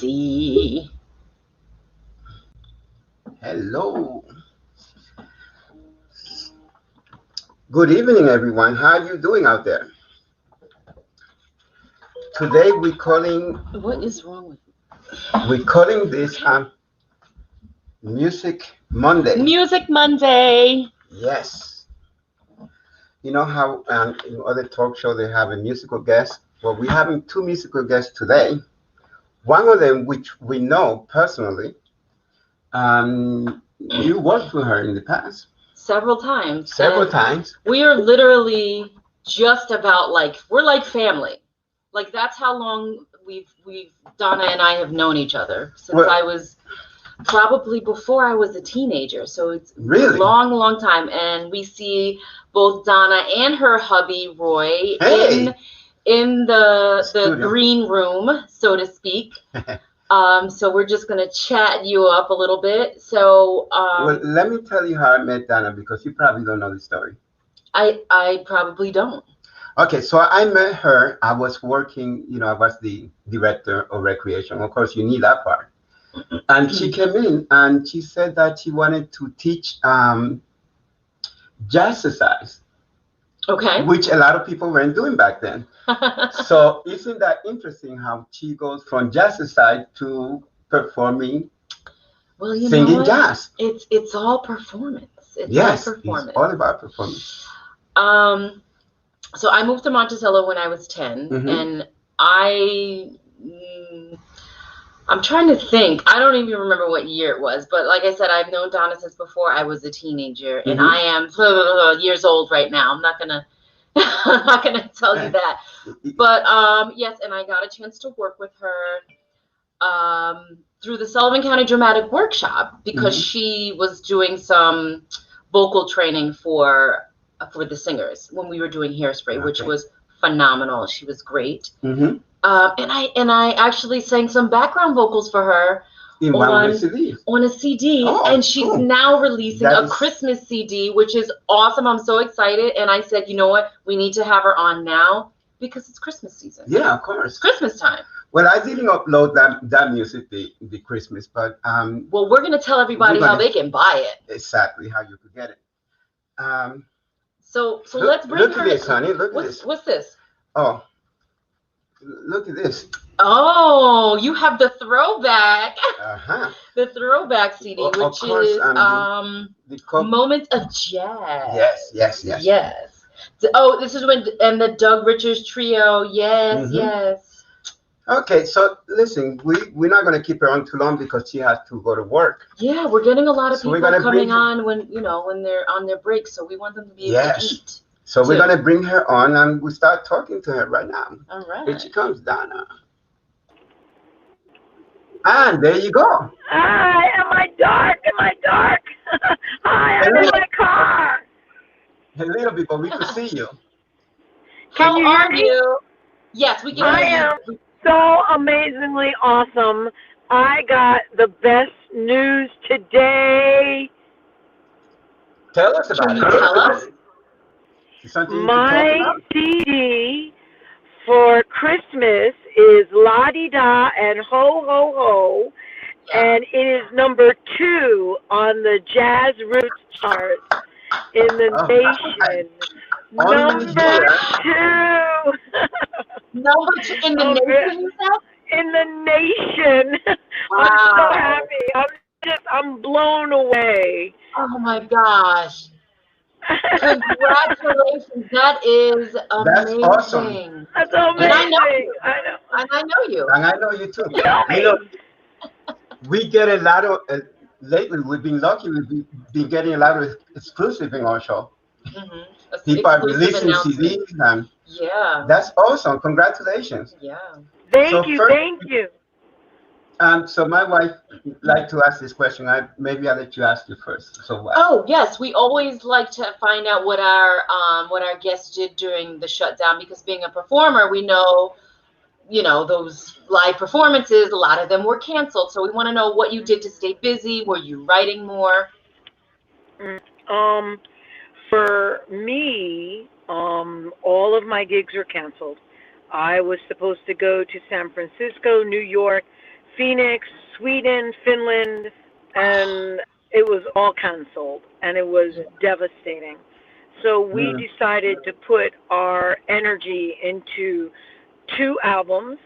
see. Hello. Good evening, everyone. How are you doing out there? Today What is wrong with we're calling this Music Monday. Music Monday? Yes. You know how in other talk shows they have a musical guest? Well, we're having two musical guests today. One of them, which we know personally, you worked with her in the past. Several times. Several times. We are literally just about we're like family. Like that's how long we've Donna and I have known each other since I was probably before I was a teenager. So it's really a long time. And we see both Donna and her hubby Roy in the green room, so to speak. So we're just gonna chat you up a little bit. So well, let me tell you how I met Donna because you probably don't know the story. I probably don't. Okay, so I met her. I was working, I was the director of recreation. Of course, you need that part. And she came in and she said that she wanted to teach jazzercise. Okay. Which a lot of people weren't doing back then. So isn't that interesting how she goes from jazzercise to performing, singing jazz? It's all performance. It's all about performance. So I moved to Monticello when I was 10, and I'm trying to think. I don't even remember what year it was, but like I said, I've known Donna since before I was a teenager, and I am years old right now. I'm not gonna tell you that, but yes, and I got a chance to work with her through the Sullivan County Dramatic Workshop because she was doing some vocal training for the singers when we were doing Hairspray, which was phenomenal. She was great. And I actually sang some background vocals for her on a CD. And she's now releasing a Christmas CD, which is awesome. I'm so excited. And I said, you know what? We need to have her on now because it's Christmas season. Yeah, of course. It's Christmas time. Well, I didn't upload that music the Christmas, but well, we're gonna tell everybody how they can buy it. Exactly how you could get it. So let's bring her. Look at this, honey. Look at this. What's this? Oh, look at this. Oh, you have the throwback. The throwback CD, which is the Moment of Jazz. Yes. Oh, this is and the Doug Richards Trio. Yes. Okay, so listen, we're not going to keep her on too long because she has to go to work. Yeah, we're getting a lot of people coming on when they're on their breaks, so we want them to be able to eat. So we're going to bring her on and we start talking to her right now. All right. Here she comes, Donna. And there you go. Hi, am I dark? Hi, I'm in my car. A little bit, but we can see you. How are you? Yes, we can I am so amazingly awesome. I got the best news today. Tell us about it. Tell us. My CD for Christmas is La Di Da and Ho Ho Ho, and it is number 2 on the Jazz Roots chart in the nation. Number 2. Number 2 in the nation. In the nation. Wow. I'm so happy. I'm blown away. Oh my gosh. Congratulations. That is amazing. That's awesome. That's amazing. And I know you. And I know you. And I know you too. We get a lot of, lately we've been lucky, we've been getting a lot of exclusive in our show. People are releasing CDs. And that's awesome. Congratulations. Yeah. Thank you. So my wife liked to ask this question. Maybe I'll let you ask you first. So oh yes, we always like to find out what our guests did during the shutdown, because being a performer, we know, those live performances, a lot of them were canceled. So we want to know what you did to stay busy. Were you writing more? For me, all of my gigs are canceled. I was supposed to go to San Francisco, New York, Phoenix, Sweden, Finland, and it was all canceled, and it was devastating. So we decided to put our energy into two albums.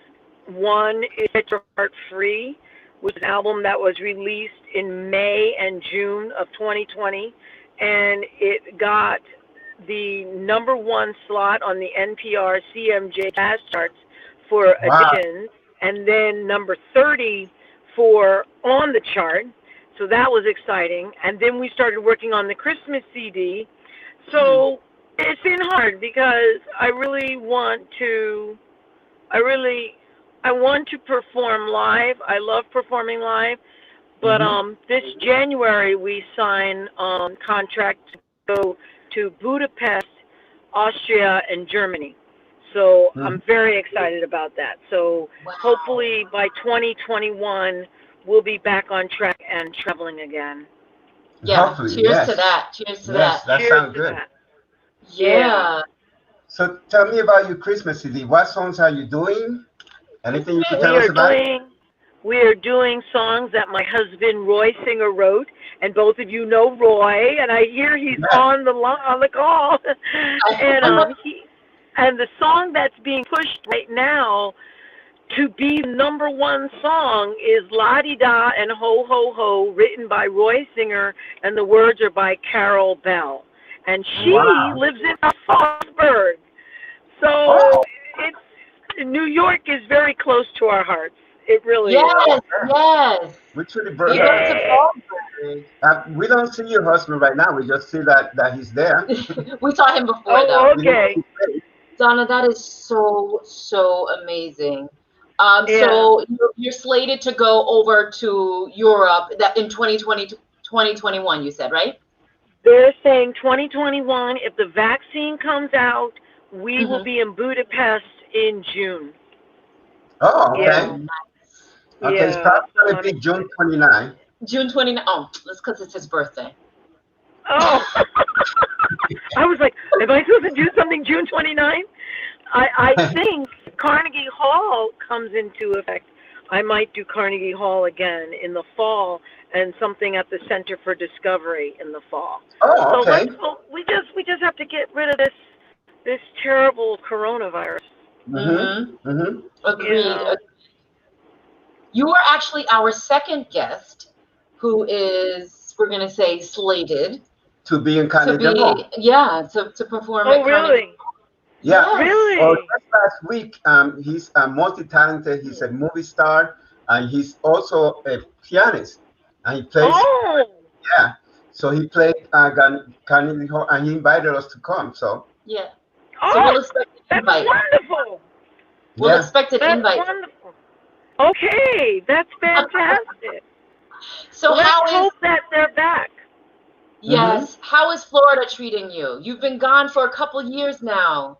One is Set Your Heart Free, which is an album that was released in May and June of 2020, and it got the #1 slot on the NPR CMJ Jazz charts for Edition, and then number 30 for On the Chart. So that was exciting. And then we started working on the Christmas CD. So it's been hard because I want to perform live. I love performing live. But this January we signed contract to go to Budapest, Austria, and Germany. So I'm very excited about that. So hopefully by 2021 we'll be back on track and traveling again. Yeah. Hopefully, Cheers to that. Cheers to that. That sounds good. Yeah. So tell me about your Christmas CD. What songs are you doing? Anything you can tell us about? We are doing songs that my husband Roy Singer wrote, and both of you know Roy, and I hear he's on the call. And the song that's being pushed right now to be #1 song is La Di Da and Ho Ho Ho, written by Roy Singer, and the words are by Carol Bell. And she lives in Fallsburg. So New York is very close to our hearts. It really is. Yes. We don't see your husband right now. We just see that he's there. We saw him before, though. Okay. Donna, that is so amazing. So you're slated to go over to Europe that in 2020 to 2021, you said, right? They're saying 2021. If the vaccine comes out, we will be in Budapest in June. Oh, okay. Yeah. Okay, it's probably going to be June 29. June 29. Oh, that's because it's his birthday. Oh. I was like, am I supposed to do something June 29? I think Carnegie Hall comes into effect. I might do Carnegie Hall again in the fall, and something at the Center for Discovery in the fall. Oh, okay. So we just have to get rid of this terrible coronavirus. Agreed. You are actually our second guest who is, we're going to say, slated to be in Carnegie Hall. Yeah, to perform at Carnegie. Yeah. Really? Just last week, he's multi-talented. He's a movie star, and he's also a pianist. And he plays. Oh. Yeah. So he played Carnegie Hall, and he invited us to come. So. Yeah. Oh, so we'll expect an invite. That's wonderful. We'll expect an invite. That's wonderful. Okay, that's fantastic. So let's hope that they're back. Yes. How is Florida treating you? You've been gone for a couple years now.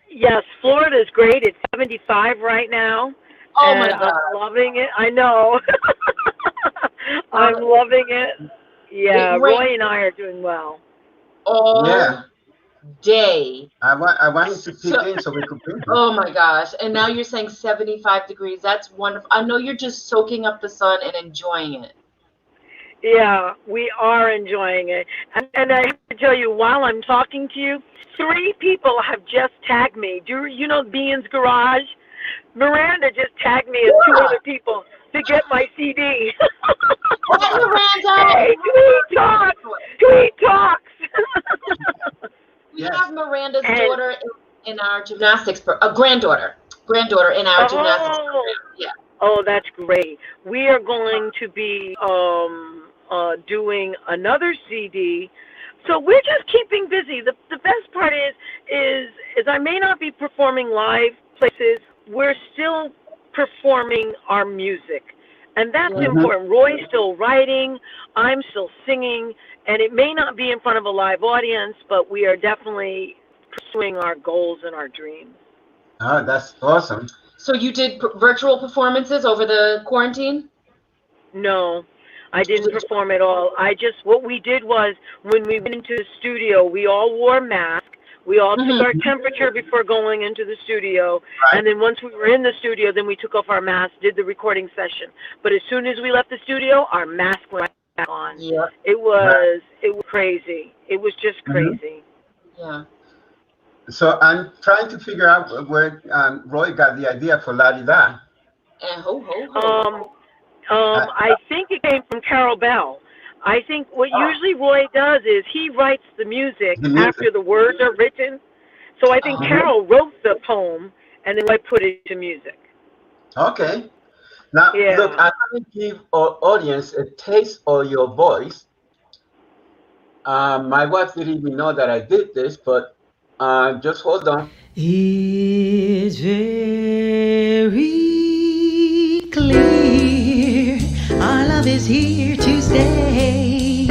Yes, Florida's great. It's 75 right now. Oh my God. I'm loving it. I know. I'm loving it. Yeah, Roy and I are doing well. All day. I want you to kick in so we could bring you. Oh my gosh. And now you're saying 75 degrees. That's wonderful. I know you're just soaking up the sun and enjoying it. Yeah, we are enjoying it. And I have to tell you, while I'm talking to you, 3 people have just tagged me. Do you know Bean's Garage? Miranda just tagged me and 2 other people to get my CD. What, Miranda? Hey, Tweed Talks! Tweed Talks! We have Miranda's daughter in our gymnastics, granddaughter in our gymnastics program. Yeah. Oh, that's great. We are going to be doing another CD. So we're just keeping busy. The best part is I may not be performing live places. We're still performing our music. And that's important. Roy's still writing. I'm still singing. And it may not be in front of a live audience, but we are definitely pursuing our goals and our dreams. Oh, that's awesome. So you did virtual performances over the quarantine? No, I didn't perform at all. What we did was when we went into the studio, we all wore masks. We all took our temperature before going into the studio, and then once we were in the studio, then we took off our masks, did the recording session. But as soon as we left the studio, our mask went back on. Yeah. It was crazy. It was just crazy. Yeah. So I'm trying to figure out where Roy got the idea for La Di Da. And ho ho ho. I think it came from Carol Bell. I think what usually Roy does is he writes the music after the words are written. So I think Carol wrote the poem and then Roy put it to music. Okay. Now, look, I'm going to give our audience a taste of your voice. My wife didn't even know that I did this, but just hold on. It's very clear our love is here to stay,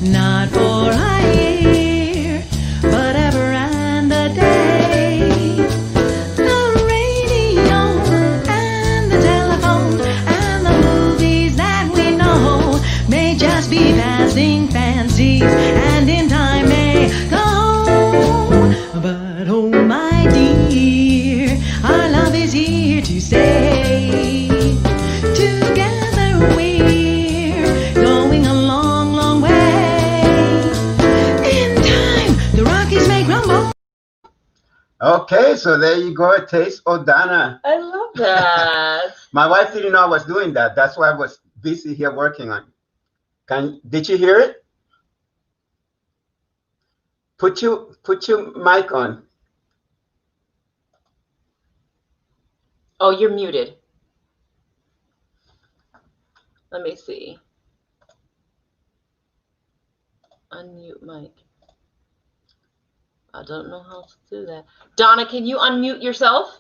not for a year, but ever and a day. The radio and the telephone and the movies that we know may just be passing fancies, and in time may go. But oh my dear, our love is here to stay. Together we're going a long, long way. In time, the Rockies may crumble. Okay, so there you go, a taste of Donna. I love that. My wife didn't know I was doing that. That's why I was busy here working on it. Did you hear it? Put your mic on. Oh, you're muted. Let me see. Unmute mic. I don't know how to do that. Donna, can you unmute yourself?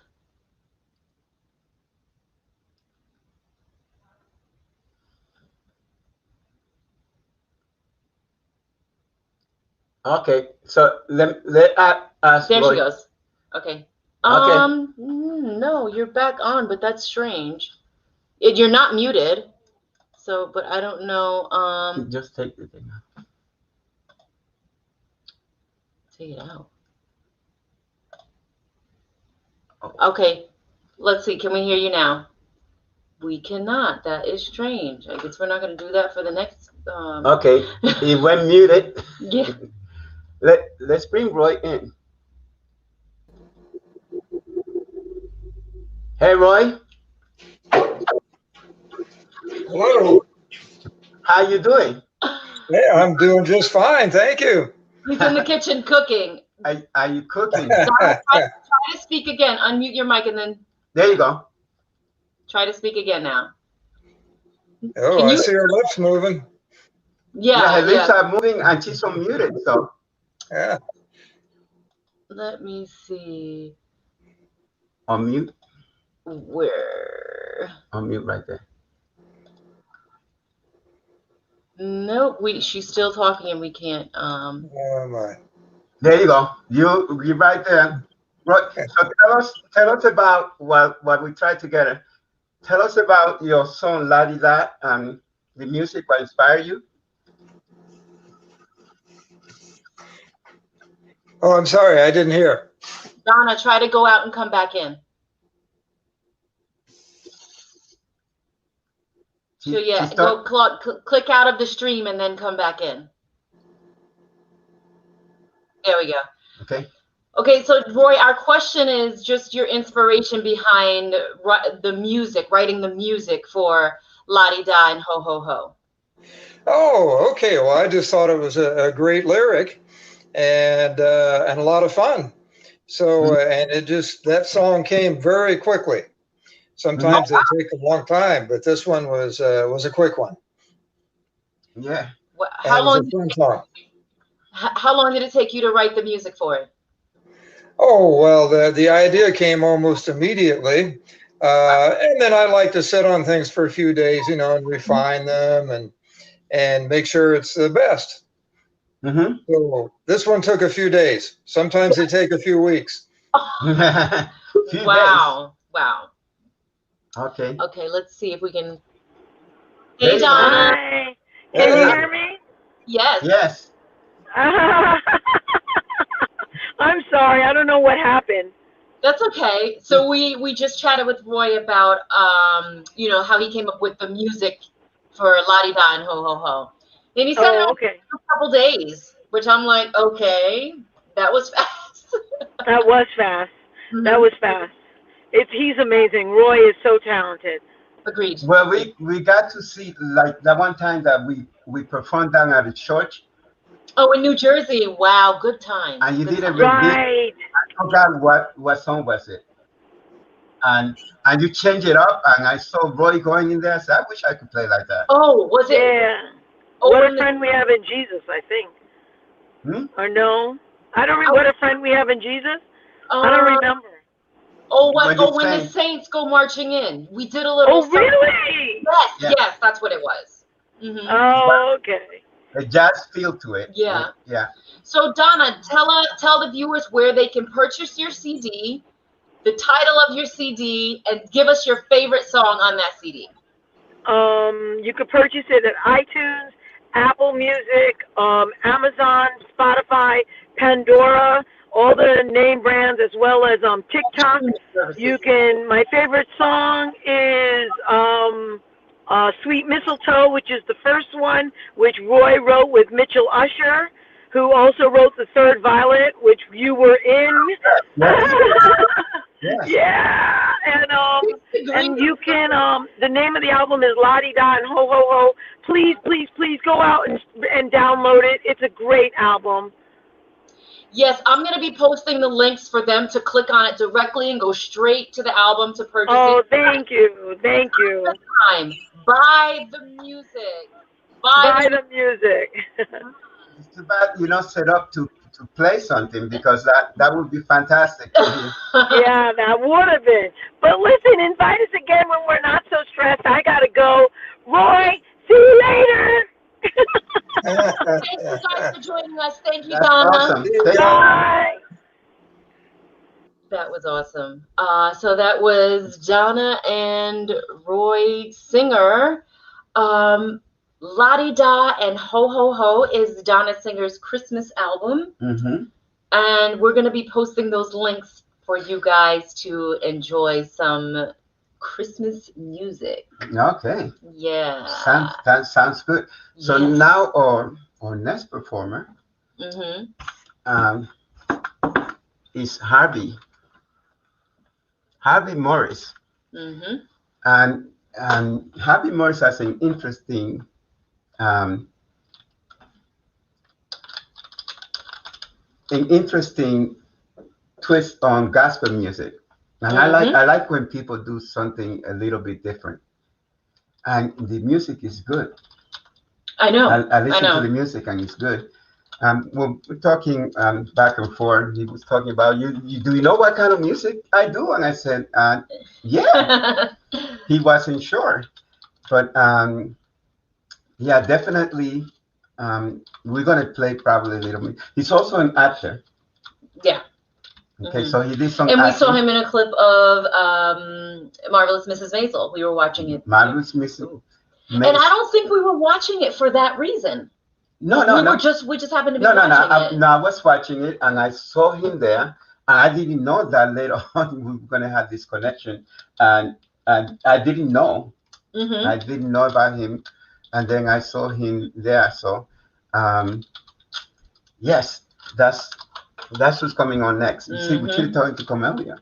Okay, so let us. There she goes. Okay. No, you're back on, but that's strange. You're not muted. So, but I don't know. Just take the thing out. Take it out. Okay, let's see. Can we hear you now? We cannot. That is strange. I guess we're not going to do that for the next. Okay, he went muted. Yeah. Let's bring Roy in. Hey, Roy. Hello. How you doing? Yeah, I'm doing just fine, thank you. He's in the kitchen cooking. Are you cooking? Try to speak again. Unmute your mic and then. There you go. Try to speak again now. Oh, I see her lips moving. Yeah, her lips are moving and she's unmuted, so. Yeah. Let me see. Unmute. Where? Unmute right there. Nope, she's still talking and we can't. Oh my. There you go. You're right there. Right. So tell us about what we tried together. Tell us about your song La Di Da and the music that inspired you. Oh, I'm sorry, I didn't hear. Donna, try to go out and come back in. So yeah, go click out of the stream and then come back in. There we go. Okay. Okay, so Roy, our question is just your inspiration behind the music, writing the music for La Di Da and Ho Ho Ho. Oh, okay. Well, I just thought it was a great lyric and a lot of fun. So, and that song came very quickly. Sometimes they take a long time, but this one was a quick one. Yeah. How long did it take you to write the music for it? Oh, well, the idea came almost immediately. And then I like to sit on things for a few days, and refine them and make sure it's the best. Mm-hmm. So this one took a few days. Sometimes they take a few weeks. Wow. Wow. Okay. Okay, let's see if we can. Hey, Donna. Hi. Can you hear me? Yes. Yes. I'm I'm sorry. I don't know what happened. That's okay. So we just chatted with Roy about how he came up with the music for La Di Da and Ho Ho Ho, and he said it Okay. took a couple days, which I'm like, okay, that was fast. That was fast. Mhm. That was fast. He's amazing. Roy is so talented. Agreed. Well, we got to see, like, that one time that we performed down at the church. Oh, in New Jersey. Wow, good time. And you Good did a time. Right. I forgot what song was it. And you change it up, and I saw Roy going in there. I said, I wish I could play like that. Oh, was it? Yeah. Oh, What a friend we have in Jesus, I think. Or no? I don't remember. What a friend we have in Jesus? I don't remember. Oh, what? When Oh, you when the sang- saints go marching in. We did a little. Oh, something. really? Yes, Yeah. yes, that's what it was. Mm-hmm. Oh, okay. A jazz feel to it. Yeah. Yeah. So Donna, tell the viewers where they can purchase your CD, the title of your CD, and give us your favorite song on that CD. You could purchase it at iTunes, Apple Music, Amazon, Spotify, Pandora, all the name brands, as well as TikTok. You can. My favorite song is Sweet Mistletoe, which is the first one, which Roy wrote with Mitchell Usher, who also wrote The Third Violet, which you were in. Yes. Yeah, and you can. The name of the album is La Di Da and Ho Ho Ho. Please, please, please go out and download it. It's a great album. Yes, I'm going to be posting the links for them to click on it directly and go straight to the album to purchase it. Oh, thank you, thank you. Time. Buy the music. Buy the music. It's too bad you're not set up to play something, because that would be fantastic. Yeah, that would have been. But listen, invite us again when we're not so stressed. I got to go. Roy, see you later. Thank you guys for joining us. Thank you, That's Donna. awesome. Bye. That was awesome. So that was Donna and Roy Singer. La Di Da and Ho Ho Ho is Donna Singer's Christmas album. Mm-hmm. And we're going to be posting those links for you guys to enjoy some Christmas music. Okay. Yeah. That sounds good. So Yes. now our next performer Mm-hmm. is Harvey Morris. Mm-hmm. And Harvey Morris has an interesting twist on gospel music, and I like when people do something a little bit different, and the music is good. I know. I listen to the music and it's good. Well, we're talking back and forth. He was talking about you. Do you know what kind of music I do? And I said, yeah. He wasn't sure, but yeah, definitely. We're gonna play probably a little bit. He's also an actor. Yeah. Okay, so he did some. And we acting. saw him in a clip of Marvelous Mrs. Maisel. We were watching it. Marvelous Mrs. And I don't think we were watching it for that reason. No. We just happened to be watching it. No, I was watching it and I saw him there, and I didn't know that later on we were gonna have this connection, and I didn't know. Mm-hmm. I didn't know about him, and then I saw him there. So, yes, that's what's coming on next. You see, we should talk to Camelia.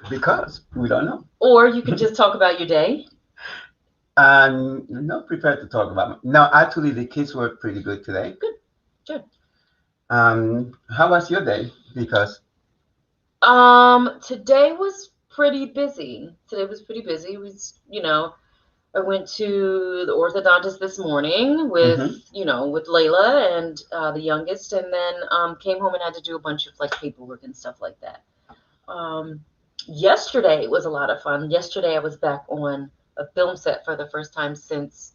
Because we don't know. Or you could just talk about your day. Not prepared to talk about it. No, actually, the kids were pretty good today. Good. How was your day? Because today was pretty busy. It was, I went to the orthodontist this morning with with Layla and the youngest, and then came home and had to do a bunch of like paperwork and stuff like that. Yesterday was a lot of fun. Yesterday I was back on a film set for the first time since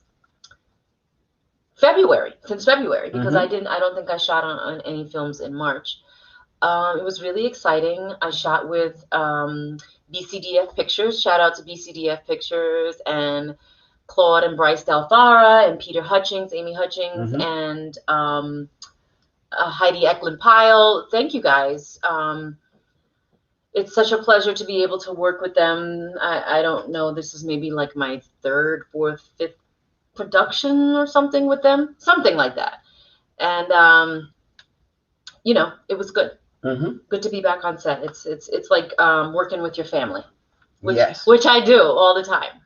February, because I don't think I shot on any films in March. It was really exciting. I shot with BCDF Pictures. Shout out to BCDF Pictures and Claude and Bryce Dalfara and Peter Hutchings, Amy Hutchings, and Heidi Eklund-Pyle. Thank you guys. It's such a pleasure to be able to work with them. I don't know, this is maybe like my 3rd, 4th, 5th production or something with them, something like that. And it was good. Good to be back on set. It's like working with your family, which I do all the time.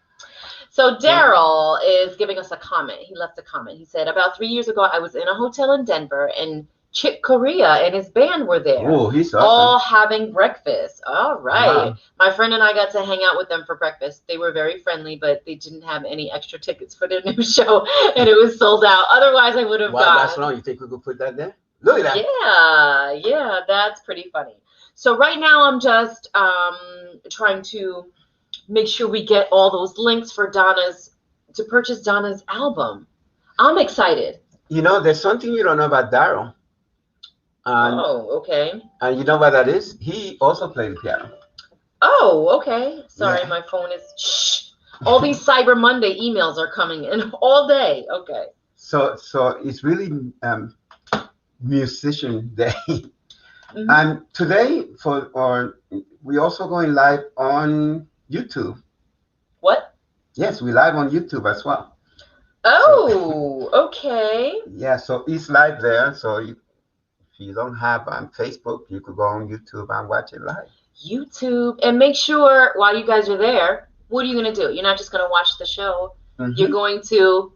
So Daryl is giving us a comment. He left a comment. He said, about 3 years ago, I was in a hotel in Denver, and Chick Corea and his band were there. Oh, he's awesome. All having breakfast. All right. Wow. My friend and I got to hang out with them for breakfast. They were very friendly, but they didn't have any extra tickets for their new show, and it was sold out. Otherwise, I would have gone. That's wrong. You think we could put that there? Look at that. Yeah, that's pretty funny. So right now, I'm just trying to make sure we get all those links for to purchase Donna's album. I'm excited. There's something you don't know about Daryl. Okay. And you know what that is? He also played the piano. Oh, okay. Sorry, my phone is. Shh. All these Cyber Monday emails are coming in all day. Okay. So it's really Musician Day. And today we also going live on YouTube. What? Yes, we live on YouTube as well. Oh, okay. Yeah, so it's live there. So if you don't have Facebook, you could go on YouTube and watch it live. YouTube, and make sure while you guys are there, what are you going to do? You're not just going to watch the show. You're going to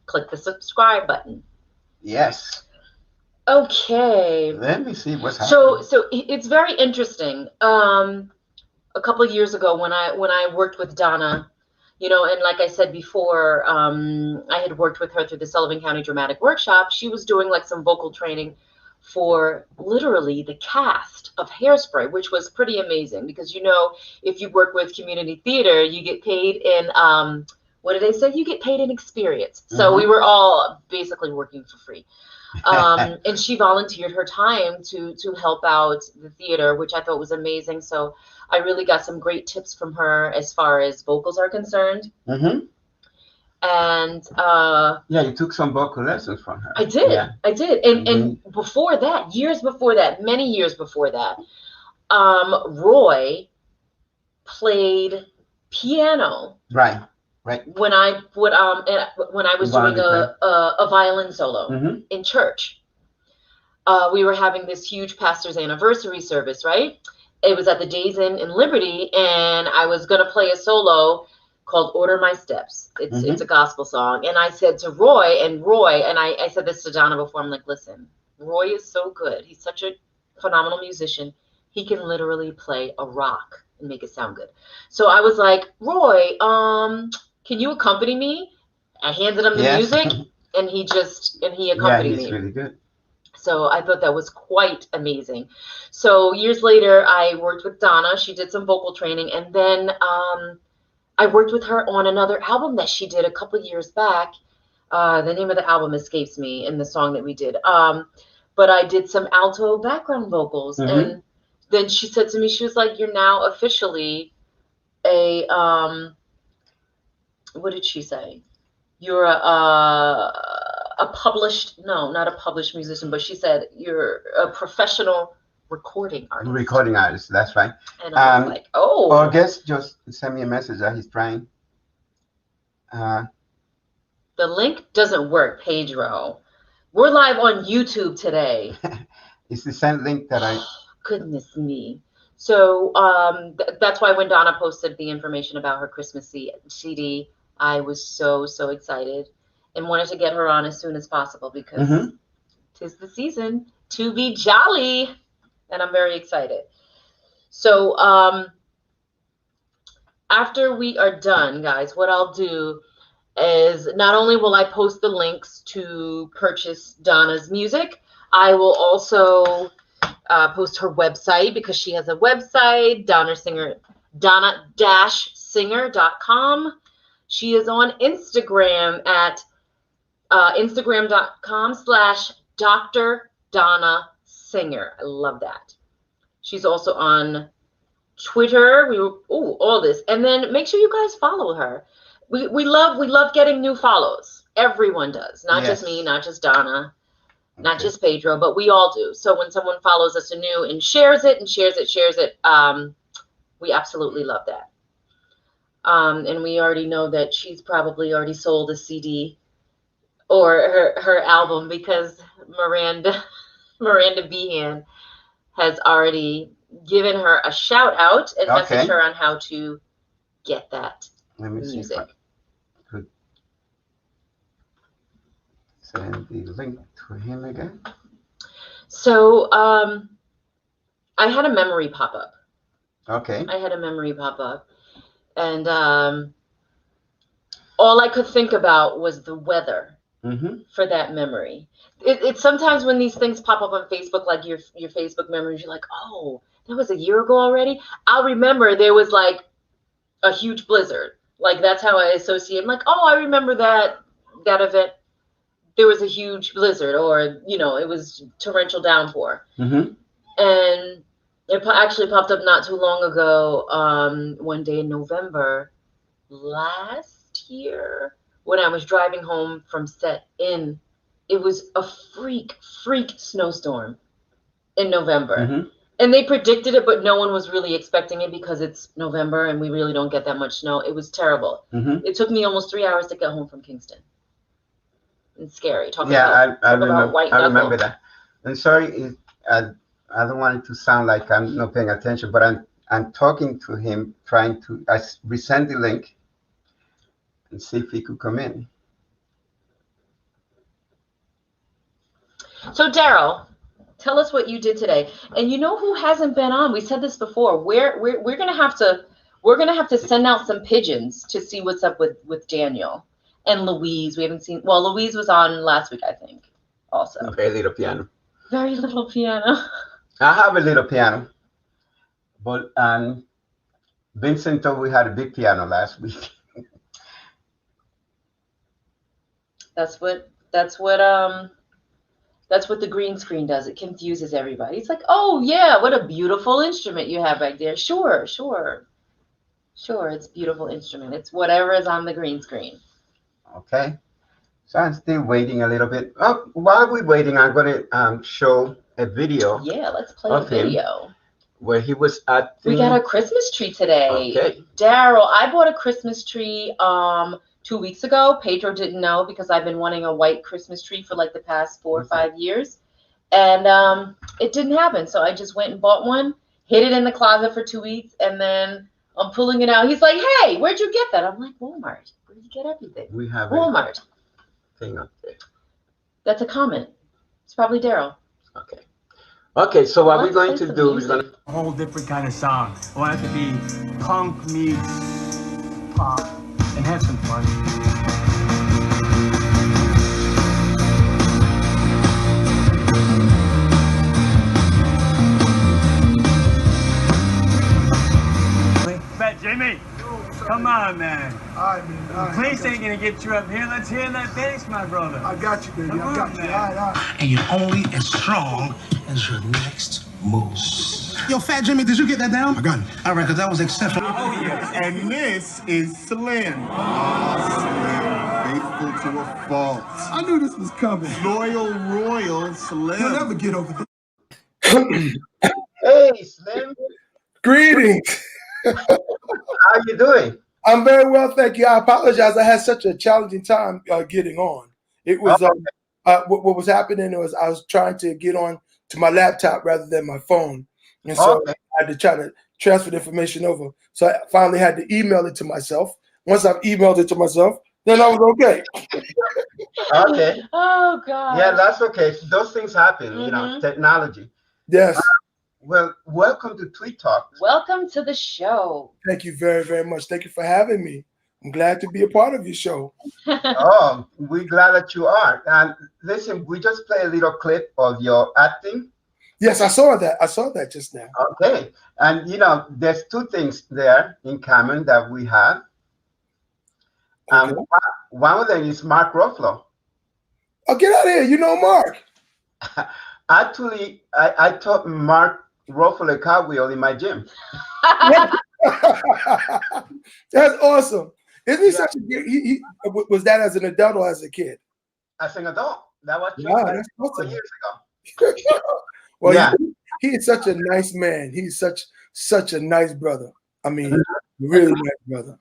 click the subscribe button. Yes. Okay. Let me see what's happening. So it's very interesting. A couple of years ago when I worked with Donna, and like I said before, I had worked with her through the Sullivan County Dramatic Workshop. She was doing like some vocal training for literally the cast of Hairspray, which was pretty amazing because, if you work with community theater, you get paid in, what did they say? You get paid in experience. So we were all basically working for free. And she volunteered her time to help out the theater, which I thought was amazing. So I really got some great tips from her as far as vocals are concerned. And you took some vocal lessons from her. I did. Yeah. I did. And before that, many years before that, Roy played piano. Right. When I was doing a violin solo in church. We were having this huge pastor's anniversary service, right? It was at the Days Inn in Liberty, and I was going to play a solo called Order My Steps. It's a gospel song. And I said to Roy, and I said this to Donna before, I'm like, listen, Roy is so good. He's such a phenomenal musician. He can literally play a rock and make it sound good. So I was like, Roy, can you accompany me? I handed him the music, and he accompanied me. Yeah, he's really good. So I thought that was quite amazing. So years later, I worked with Donna. She did some vocal training, and then I worked with her on another album that she did a couple of years back. The name of the album escapes me in the song that we did. But I did some alto background vocals. And then she said to me, she was like, you're now officially a, what did she say? You're not a published musician, but she said you're a professional recording artist. Recording artist, that's right. And I was like, oh. Or I guess just send me a message that he's trying. The link doesn't work, Pedro. We're live on YouTube today. It's the same link that I... Goodness me. So that's why when Donna posted the information about her Christmas CD, I was so excited and wanted to get her on as soon as possible because 'tis the season to be jolly. And I'm very excited. So after we are done, guys, what I'll do is not only will I post the links to purchase Donna's music, I will also post her website because she has a website, Donna-Singer.com. She is on Instagram at Instagram.com/Dr. Donna Singer. I love that. She's also on Twitter. All this. And then make sure you guys follow her. We love getting new follows. Everyone does. Not just me, not just Donna. Not just Pedro, but we all do. So when someone follows us anew and shares it, we absolutely love that. And we already know that she's probably already sold a CD or her album, because Miranda Behan has already given her a shout out and messaged her on how to get that music. See if I could send the link to him again. So I had a memory pop up. Okay. I had a memory pop up, and all I could think about was the weather for that memory. It's sometimes when these things pop up on Facebook, like your Facebook memories, you're like, oh, that was a year ago already. I'll remember there was like a huge blizzard. Like that's how I associate. I'm like, oh, I remember that event. There was a huge blizzard, or it was torrential downpour. And it actually popped up not too long ago, one day in November last year, when I was driving home from set in. It was a freak snowstorm in November. And they predicted it, but no one was really expecting it because it's November and we really don't get that much snow. It was terrible. It took me almost 3 hours to get home from Kingston. It's scary. I remember that. And sorry, I don't want it to sound like I'm not paying attention, but I'm talking to him, I resend the link and see if he could come in. So Daryl, tell us what you did today. And you know who hasn't been on? We said this before. We're gonna have to send out some pigeons to see what's up with Daniel and Louise. We haven't seen. Well, Louise was on last week, I think. Also. Very little piano. Very little piano. I have a little piano, but Vincent thought we had a big piano last week. That's what the green screen does. It confuses everybody. It's like, oh yeah, what a beautiful instrument you have right there. Sure, it's a beautiful instrument. It's whatever is on the green screen. Okay, so I'm still waiting a little bit. Oh, while we're waiting, I'm going to show a video. Yeah, let's play a video. Where he was at. We got a Christmas tree today. Okay. Daryl, I bought a Christmas tree 2 weeks ago. Pedro didn't know because I've been wanting a white Christmas tree for like the past 4 or 5 years. And it didn't happen. So I just went and bought one, hid it in the closet for 2 weeks, and then I'm pulling it out. He's like, hey, where'd you get that? I'm like, Walmart. Where'd you get everything? We have Walmart. Thing up there. That's a comment. It's probably Daryl. Okay. Okay, so what we're going to do is a whole different kind of song. I want it to be punk meets pop and have some fun. Fat Jimmy, come on, man. All right, man. All right, Police ain't gonna get you up here. Let's hear that bass, my brother. I got you, baby. Come I got on, you. man. All right. And you're only as strong as your next move. Yo, Fat Jimmy, did you get that down? I got it. All right, because that was exceptional. Oh, yeah. And this is Slim. Slim, faithful to a fault. I knew this was coming. Loyal, royal, Slim. You'll never get over this. Hey, Slim. Greetings. How you doing? I'm very well, thank you. I apologize. I had such a challenging time getting on. It was what was happening was I was trying to get on to my laptop rather than my phone, and so I had to try to transfer the information over. So I finally had to email it to myself. Once I've emailed it to myself, then I was okay. Okay. Oh God. Yeah, that's okay. Those things happen. You know, technology. Yes. Well, welcome to Tweed Talks. Welcome to the show. Thank you very, very much. Thank you for having me. I'm glad to be a part of your show. Oh, we're glad that you are. And listen, we just play a little clip of your acting. Yes, I saw that. I saw that just now. Okay. And, you know, there's two things there in common that we have. Okay. One of them is Mark Ruffalo. Oh, get out of here. You know Mark. Actually, I taught Mark Ruffalo a cartwheel in my gym. That's awesome. Isn't he such a he was that as an adult or as a kid? As an adult. That was just Wow, like that's 4 awesome. years ago. Well, Yeah. he is such a nice man. He's such a nice brother. I mean, really nice brother.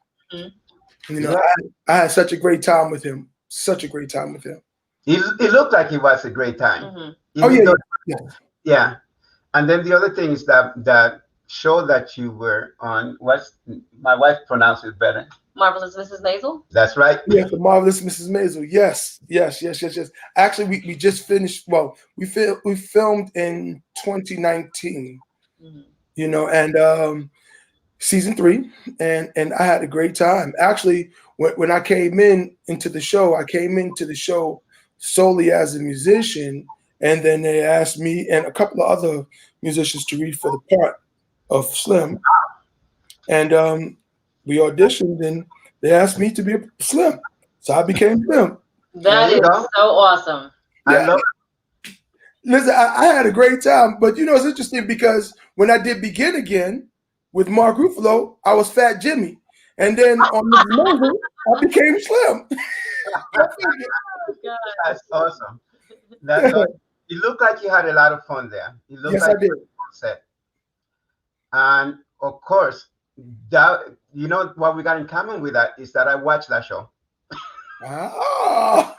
You know, I had such a great time with him. Such a great time with him. It looked like it was a great time. Oh yeah. Yeah. And then the other thing is that show that you were on, my wife pronounced it better. Marvelous Mrs. Maisel? That's right. Yes, the Marvelous Mrs. Maisel. Yes. Actually, we just finished. Well, we filmed in 2019. You know, and season 3, and I had a great time. Actually, when I came into the show, I came into the show solely as a musician, and then they asked me and a couple of other musicians to read for the part of Slim, and we auditioned, and they asked me to be Slim, so I became Slim. That is so awesome. Yeah. I love it. Listen, I had a great time, but you know, it's interesting because when I did Begin Again with Mark Ruffalo, I was Fat Jimmy, and then on Mrs. Maisel, I became Slim. That's awesome. That's awesome. It looked like you had a lot of fun there. It looked Yes, like I did. Set. And of course, that, you know what we got in common with that is that I watched that show. Ah.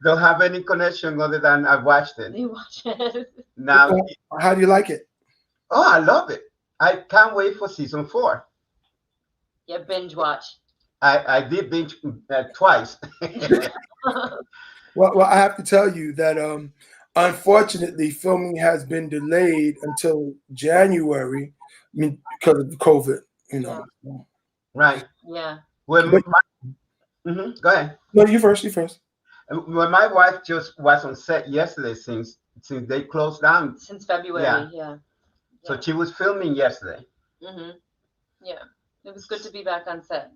Don't have any connection other than I watched it. You watch it. Now, how do you like it? Oh, I love it. I can't wait for season 4. Yeah, binge watch. I did binge twice. Well, I have to tell you that unfortunately, filming has been delayed until January. I mean, because of COVID, you know. Right. Yeah. Well, go ahead. No, you first. Well, my wife just was on set yesterday since they closed down. Since February, yeah. So she was filming yesterday. Yeah, it was good to be back on set.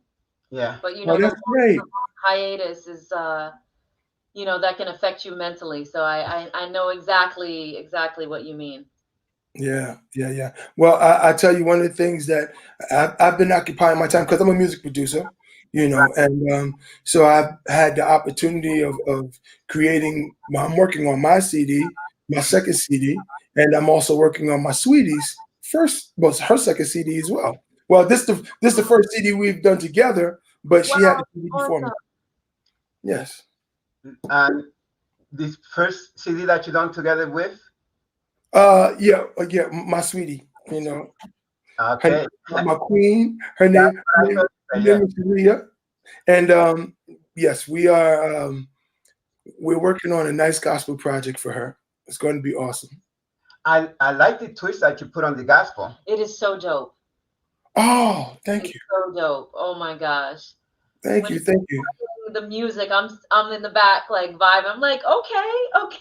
Yeah. But you know, that's great. Hiatus is, you know, that can affect you mentally. So I know exactly what you mean. Yeah. Well, I tell you, one of the things that I've been occupying my time, because I'm a music producer, you know, and so I've had the opportunity of creating. I'm working on my CD, my second CD, and I'm also working on my sweetie's her second CD as well. Well, this the first CD we've done together, but she had the CD before me. Yes. And this first CD that you done together with? Yeah, my sweetie, you know. Okay. My queen, her name is Leah. And yes, we're working on a nice gospel project for her. It's going to be awesome. I like the twist that you put on the gospel. It is so dope. Oh, thank you. So dope. Oh my gosh. Thank you. The music, I'm in the back like vibe. I'm like, okay. Love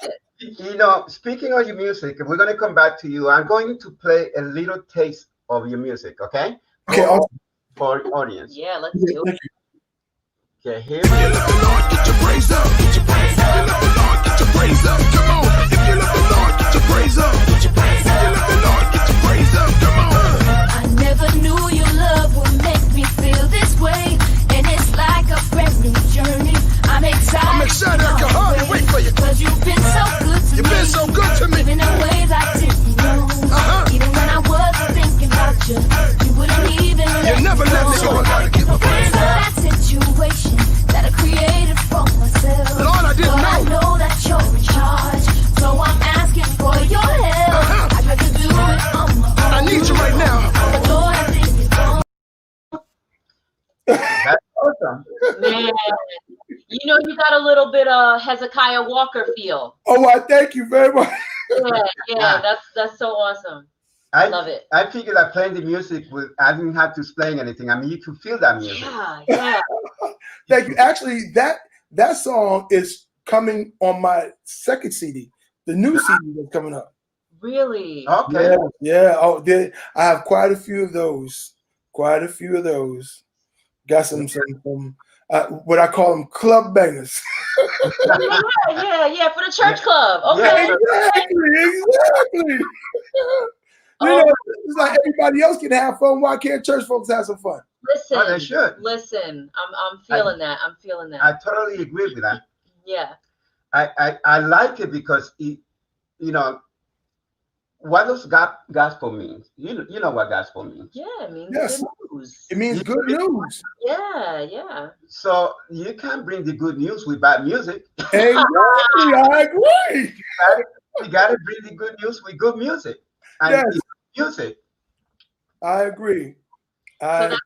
it. You know, speaking of your music, we're going to come back to you. I'm going to play a little taste of your music, okay? Okay, awesome. For audience. Yeah, let's do it. Okay, here we go. Get your praise up. Get your praise up. Get your praise up. Come on. If you love the Lord, get your praise up. Get your praise up. If you love the Lord, get your praise up. Come on. I never knew your love would make me feel this way, and it's like a brand new journey. I'm excited. I can hardly wait for you. 'Cause you've been so good to me. You've been so good to me. Even in ways I didn't know. Even when I wasn't thinking about you, you wouldn't even let never let me go. I gotta give a praise. That situation that I created for myself. Lord, I didn't know. I know that you're in charge, so I'm asking for your help. I'd rather do it on my own. I need you right now. But Lord, I think it's wrong. That's awesome. Man, you know, you got a little bit of Hezekiah Walker feel. Oh, I thank you very much. Yeah, that's so awesome. I love it. I figured that playing the music, I didn't have to explain anything. I mean, you could feel that music. Yeah. Thank you. Actually, that song is coming on my second CD, the new CD that's coming up. Really? Okay. Yeah. Oh, I have quite a few of those. Got some what I call them club bangers. Yeah, for the church club. Okay. Exactly. You know, It's like everybody else can have fun. Why can't church folks have some fun? Listen, they should. Listen, I'm feeling that. I'm feeling that. I totally agree with that. Yeah. I like it because what does gospel mean? You know what gospel means. Yeah, it means Yes. good news. It means good news. Yeah. So you can't bring the good news with bad music. Exactly, I agree. You gotta bring the good news with good music. And Yes. music. I agree. That's a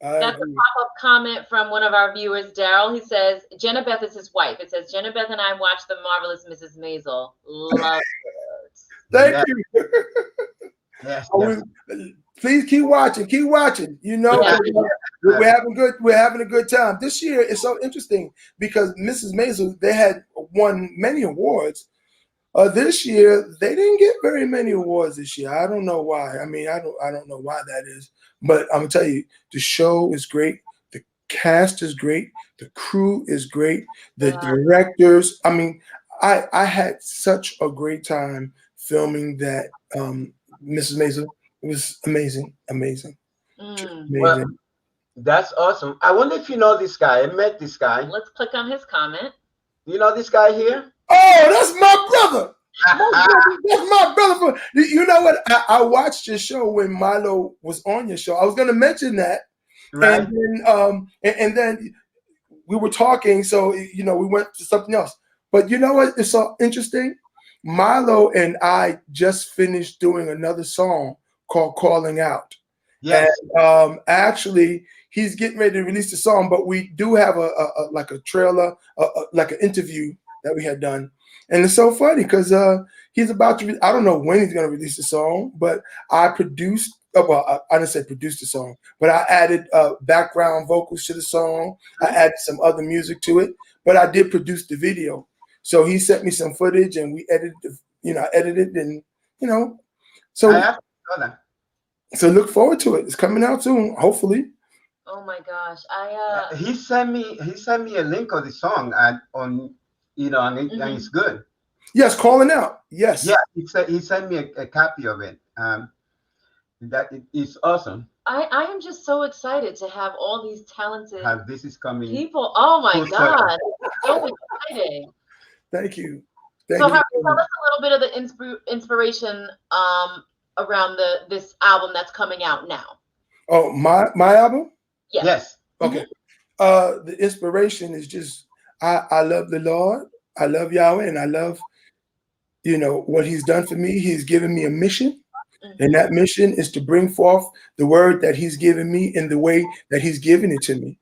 pop-up comment from one of our viewers, Daryl. He says, Jenna Beth is his wife. It says, Jenna Beth and I watched The Marvelous Mrs. Maisel. Love it. Thank you. Yes, Please keep watching. Keep watching. We're having a good time. This year is so interesting because Mrs. Maisel, they had won many awards. This year they didn't get very many awards this year. I don't know why. I mean, I don't know why that is. But I'm gonna tell you, the show is great. The cast is great. The crew is great. The directors. I mean, I had such a great time filming that. Mrs. Maisel, it was amazing. Well, that's awesome. I wonder if you know this guy. I met this guy. Let's click on his comment. You know this guy here? Oh, that's my brother. That's my brother. You know what? I watched your show when Milo was on your show. I was going to mention that, right. And then we were talking. So we went to something else. But you know what? It's so interesting. Milo and I just finished doing another song called "Calling Out." Yes. And actually, he's getting ready to release the song, but we do have a trailer, like an interview that we had done. And it's so funny because he's about to, I don't know when he's going to release the song, but I produced, I didn't say produce the song, but I added background vocals to the song. I added some other music to it, but I did produce the video. So he sent me some footage and we edited and, so look forward to it. It's coming out soon, hopefully. Oh my gosh. He sent me a link of the song and it's good. Yes, Calling Out. Yes. Yeah, he sent me a copy of it. It's awesome. I am just so excited to have all these talented this is coming people. Oh my God. So exciting. Thank you. So Harvey, tell us a little bit of the inspiration around this album that's coming out now. Oh, my album? Yes. Okay. The inspiration is just I love the Lord, I love Yahweh, and I love what He's done for me. He's given me a mission, and that mission is to bring forth the word that He's given me in the way that He's given it to me.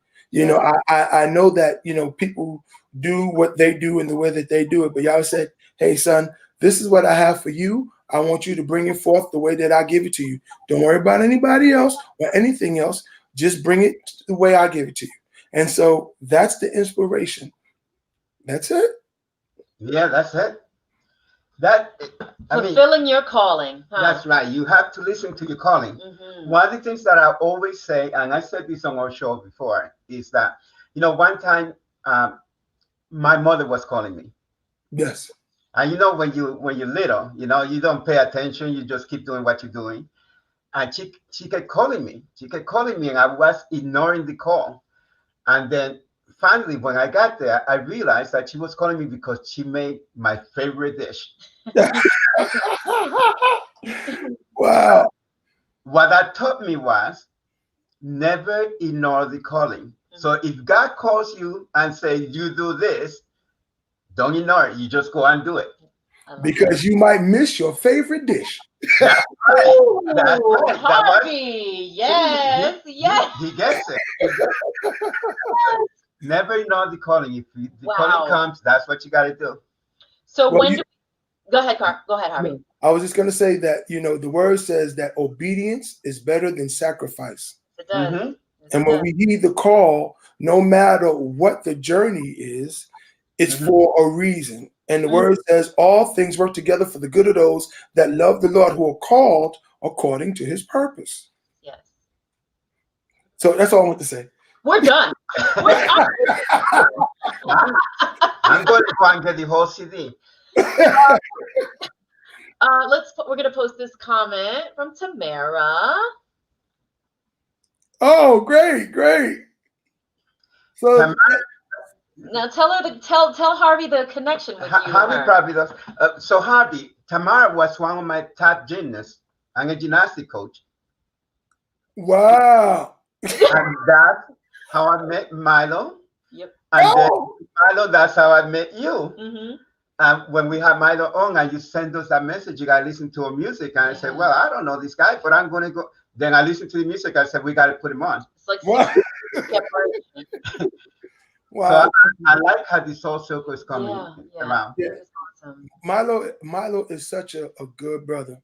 I know that people do what they do in the way that they do it, but Yahweh said, "Hey, son, this is what I have for you. I want you to bring it forth the way that I give it to you. Don't worry about anybody else or anything else. Just bring it the way I give it to you." And so that's the inspiration. That's it. Yeah, that's it. Fulfilling your calling. Huh? That's right. You have to listen to your calling. One of the things that I always say, and I said this on our show before, is that one time my mother was calling me. Yes. And when you're little, you don't pay attention. You just keep doing what you're doing. And she kept calling me. And I was ignoring the call. And then finally, when I got there, I realized that she was calling me because she made my favorite dish. Wow. What that taught me was never ignore the calling. So if God calls you and says, you do this, don't ignore it. You just go and do it. Because you might miss your favorite dish. That's right. That's right. Harvey. Yes. He gets it. Never ignore the calling. If the calling comes, that's what you got to do. So go ahead, Harvey. I was just going to say that, the word says that obedience is better than sacrifice. It does. And when we heed the call, no matter what the journey is, it's for a reason. And the word says all things work together for the good of those that love the Lord, who are called according to His purpose. Yes. So that's all I want to say. We're done. I'm going to go and get the whole CD. We're gonna post this comment from Tamara. Oh, great. So Tamara, Now tell Harvey the connection with you. Harvey and her. probably does. So Harvey, Tamara was one of my top gymnasts and a gymnastic coach. wow. And that's how I met Milo. Yep. And then Milo, that's how I met you. Mm-hmm. When we had Milo on, and you send us that message, you got to listen to our music. And I said, well, I don't know this guy, but I'm going to go. Then I listened to the music. I said, we got to put him on. It's like Wow. Wow. So I like how this whole circle is coming around. Yeah. It's awesome. Milo is such a good brother.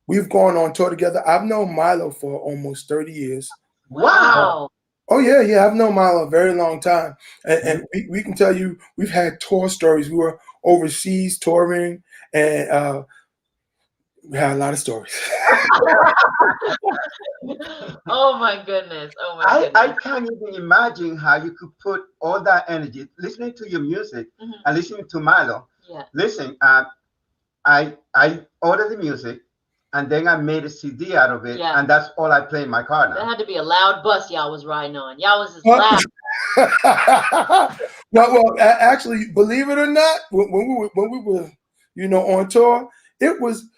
We've gone on tour together. I've known Milo for almost 30 years. Wow. Oh yeah. I've known Milo a very long time, and we can tell you we've had tour stories. We were overseas touring, and we had a lot of stories. Oh my goodness. I can't even imagine how you could put all that energy listening to your music and listening to Milo. Yeah. Listen, I ordered the music. And then I made a CD out of it, and that's all I play in my car now. That had to be a loud bus y'all was riding on. Y'all was just loud. well, actually, believe it or not, when we were, on tour, it was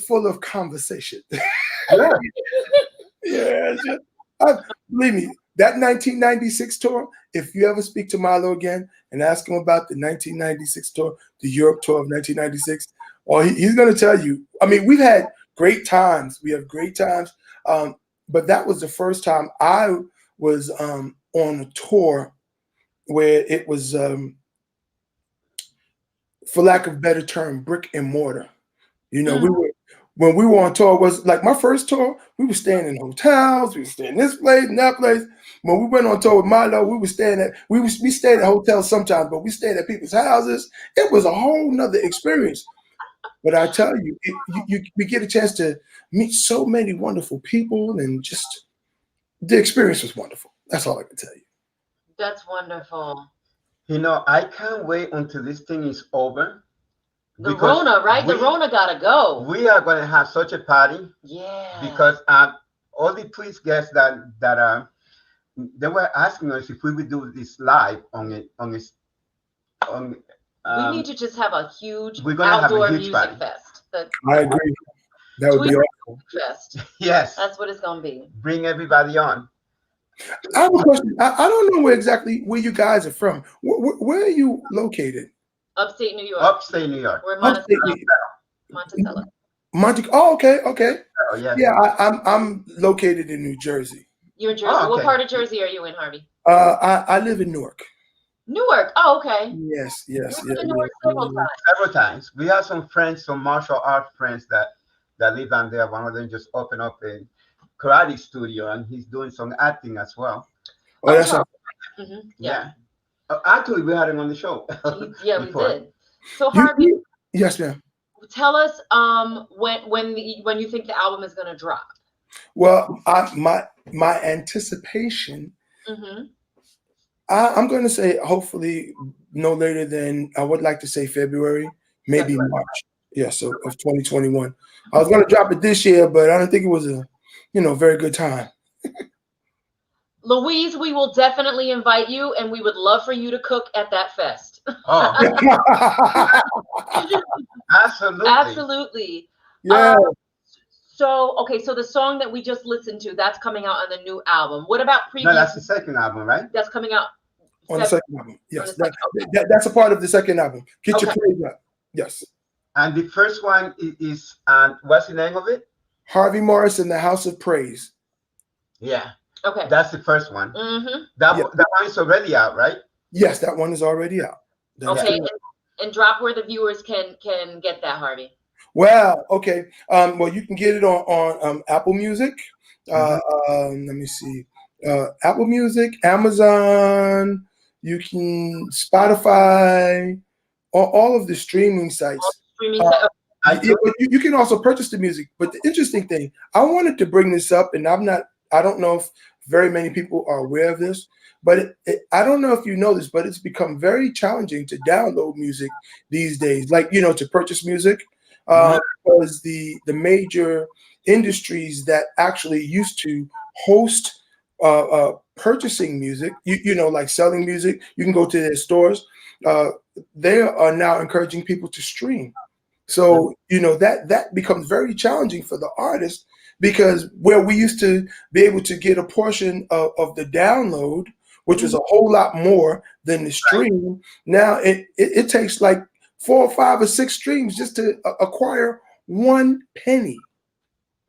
full of conversation. Yeah. Believe me, that 1996 tour. If you ever speak to Milo again and ask him about the 1996 tour, the Europe tour of 1996. Or he's going to tell you. I mean, we've had great times. We have great times. But that was the first time I was on a tour where it was, for lack of a better term, brick and mortar. When we were on tour, it was like my first tour, we were staying in hotels. We were staying in this place and that place. When we went on tour with Milo, we stayed at hotels sometimes, but we stayed at people's houses. It was a whole nother experience. But I tell you, we get a chance to meet so many wonderful people, and just the experience was wonderful. That's all I can tell you. That's wonderful. I can't wait until this thing is over. The Rona, right? The Rona gotta go. We are going to have such a party. Yeah. Because all the Tweed guests that they were asking us if we would do this live we need to just have a huge outdoor music party. fest. I agree. That would be awesome. Fest. Yes. That's what it's going to be. Bring everybody on. I have a question. I don't know where you guys are from. Where are you located? Upstate New York. Upstate New York. We're Monticello. Oh, okay. Oh, yeah. Yeah, I'm located in New Jersey. You're in Jersey. Oh, okay. What part of Jersey are you in, Harvey? I live in Newark. Newark. Oh, okay. Yes. Several times. We have some friends, some martial art friends that live down there. One of them just opened up a karate studio, and he's doing some acting as well. Oh, that's awesome. Yeah. Actually, we had him on the show. Yeah, we did. So Harvey, yes, ma'am. Tell us when you think the album is going to drop. Well, my anticipation. I'm going to say hopefully no later than, I would like to say February, maybe March. Yes, of 2021. I was going to drop it this year, but I don't think it was a very good time. Louise, we will definitely invite you, and we would love for you to cook at that fest. Oh. Absolutely. Yeah. So the song that we just listened to, that's coming out on the new album. What about previous? No, that's the second album, right? That's coming out on the second album. Yes, that's a part of the second album. Get your praise up. Yes. And the first one is what's the name of it? Harvey Morris and the House of Praise. Yeah. Okay. That's the first one. That one is already out, right? Yes, that one is already out. Okay. And drop where the viewers can get that, Harvey. Well, okay. Well, you can get it on Apple Music. Let me see. Apple Music, Amazon. You can Spotify. All of the streaming sites. You can also purchase the music. But the interesting thing, I wanted to bring this up, and I don't know if very many people are aware of this, but I don't know if you know this, but it's become very challenging to download music these days. Like, to purchase music. was the major industries that actually used to host purchasing music, you know, like selling music. You can go to their stores. They are now encouraging people to stream. So, you know, that becomes very challenging for the artist, because where we used to be able to get a portion of the download, which was a whole lot more than the stream, now it takes like 4 or 5 or 6 streams just to acquire 1 penny.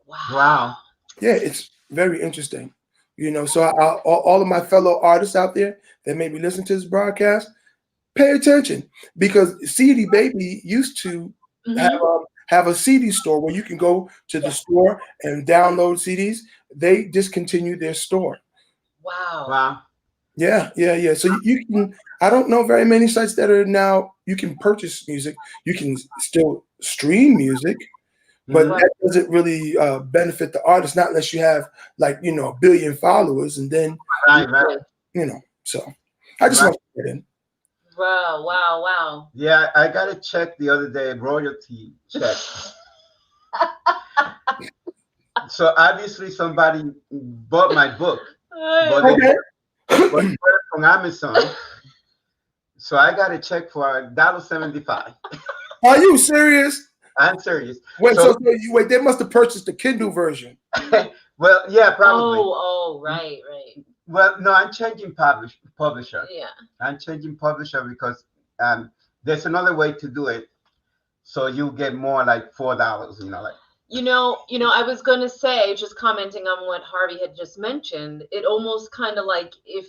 Wow. Yeah, it's very interesting. You know, so all of my fellow artists out there that maybe listen to this broadcast, pay attention, because CD Baby used to have a CD store where you can go to the store and download CDs. They discontinued their store. Wow. Yeah. So you can, I don't know very many sites that are now, you can purchase music. You can still stream music, but that doesn't really benefit the artist, not unless you have, like, you know, 1 billion followers, and then, you know, so I just want to get in. Wow. Yeah, I got a check the other day, royalty check. So obviously somebody bought my book, but they bought it from Amazon. So I got a check for $1.75. Are you serious? I'm serious. Wait, so they must have purchased the Kindle version. Well, yeah, probably. Oh, right. Well, no, I'm changing publisher. Yeah. I'm changing publisher because there's another way to do it, so you get more, like $4. You know, like. You know, I was gonna say, just commenting on what Harvey had just mentioned, it almost kind of like if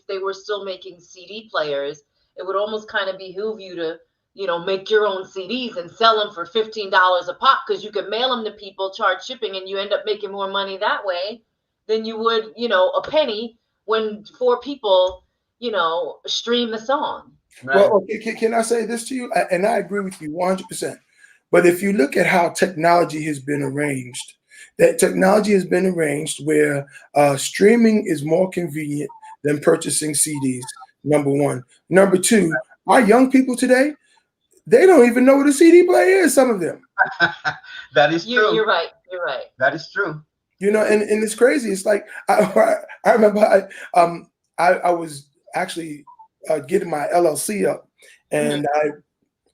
they were still making CD players, it would almost kind of behoove you to, you know, make your own CDs and sell them for $15 a pop, because you could mail them to people, charge shipping, and you end up making more money that way than you would, you know, a penny when 4 people, you know, stream the song. Right. Well, okay, can I say this to you? And I agree with you 100%. But if you look at how technology has been arranged, where streaming is more convenient than purchasing CDs, number one. Number two, our young people today, they don't even know what a CD player is, some of them. That is true. You're right. That is true. You know, and it's crazy. It's like, I remember I was actually getting my LLC up, and I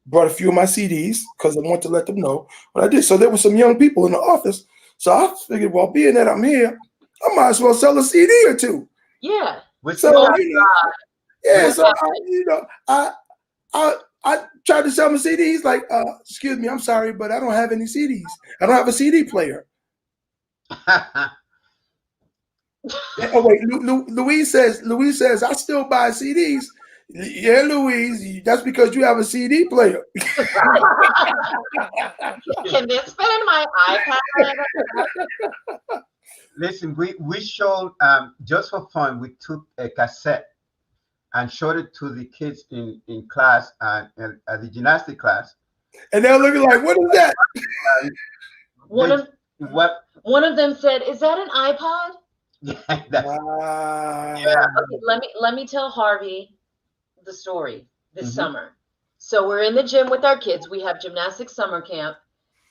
brought a few of my CDs because I wanted to let them know what I did. So there were some young people in the office. So I figured, well, being that I'm here, I might as well sell a CD or 2. Yeah. So, I tried to sell my CDs. Like, excuse me, I'm sorry, but I don't have any CDs. I don't have a CD player. Oh wait, Louise says I still buy CDs. Yeah, Louise, that's because you have a CD player. Can this fit in my iPad? Listen, we showed, just for fun, we took a cassette and showed it to the kids in class and at the gymnastic class. And they're looking like, what is that? One of them said, "Is that an iPod?" Yeah. Okay, let me tell Harvey the story this summer. So we're in the gym with our kids. We have gymnastics summer camp,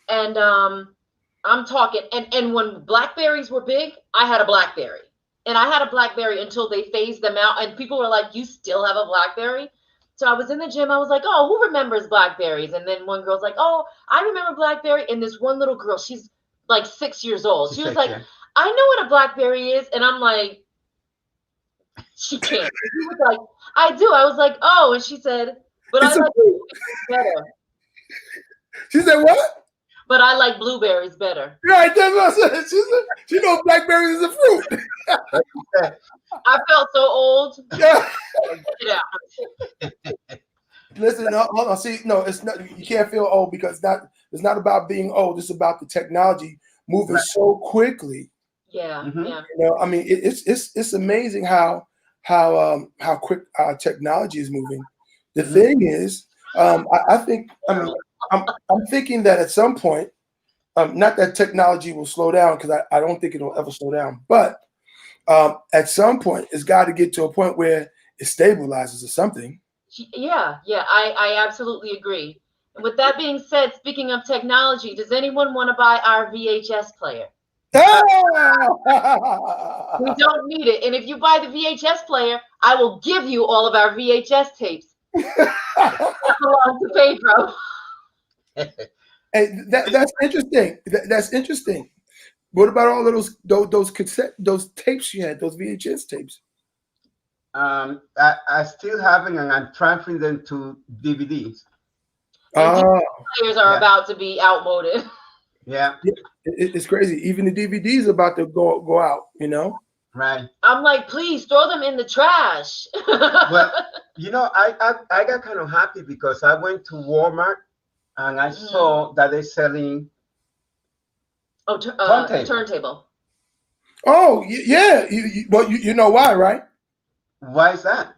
and I'm talking. And when Blackberries were big, I had a Blackberry, and I had a Blackberry until they phased them out. And people were like, "You still have a Blackberry?" So I was in the gym. I was like, "Oh, who remembers Blackberries?" And then one girl's like, "Oh, I remember Blackberry." And this one little girl, she's like 6 years old. She was like, "I know what a Blackberry is." And I'm like, she can't. She was like, "I do." I was like, "Oh." And she said, "But I like blueberries better." She said, what? "But I like blueberries better." Right, that's what I said. She knows blackberries is a fruit. I felt so old. Yeah. Get out. Listen, hold on. See, no, it's not. You can't feel old because it's not about being old. It's about the technology moving so quickly. Yeah. You know, I mean, it's amazing how quick our technology is moving. The thing is, I think, I'm thinking that at some point, not that technology will slow down, because I don't think it'll ever slow down, but at some point, it's got to get to a point where it stabilizes or something. Yeah, I absolutely agree. With that being said, speaking of technology, does anyone want to buy our VHS player? We don't need it. And if you buy the VHS player, I will give you all of our VHS tapes. That belongs to Pedro. Hey, that's interesting. That's interesting. What about all of those tapes you had, those VHS tapes? I still having, and I'm transferring them to DVDs. Players are about to be outmoded. Yeah. It's crazy. Even the DVDs are about to go out, you know? Right. I'm like, please throw them in the trash. Well, you know, I got kind of happy because I went to Walmart and I saw that they're selling turntable. Oh, yeah. You know why, right? Why is that?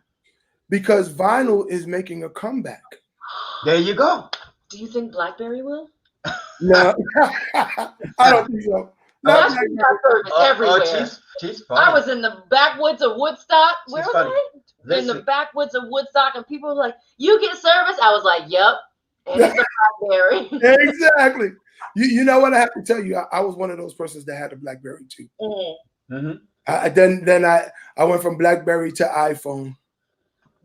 Because vinyl is making a comeback. There you go. Do you think BlackBerry will? No, I don't think so. Everywhere. She's funny. I was in the backwoods of Woodstock. Where was I? Listen. In the backwoods of Woodstock, and people were like, "You get service?" I was like, "Yep." And it's a BlackBerry. Exactly. You know what I have to tell you? I was one of those persons that had a BlackBerry too. Then I went from BlackBerry to iPhone.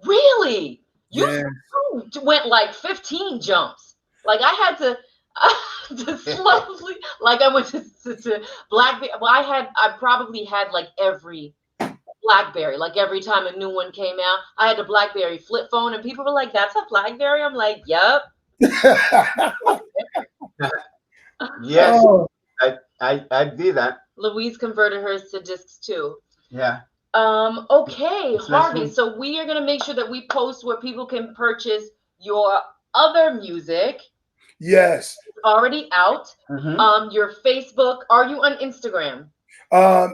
Really? You went like 15 jumps. Like I had to slowly. Like I went to BlackBerry. Well, I probably had like every BlackBerry. Like every time a new one came out, I had a BlackBerry flip phone, and people were like, "That's a BlackBerry." I'm like, "Yep." Yes, I did that. Louise converted hers to discs too. Yeah. Okay, Harvey. So we are gonna make sure that we post where people can purchase your other music. Yes. It's already out. Your Facebook. Are you on Instagram?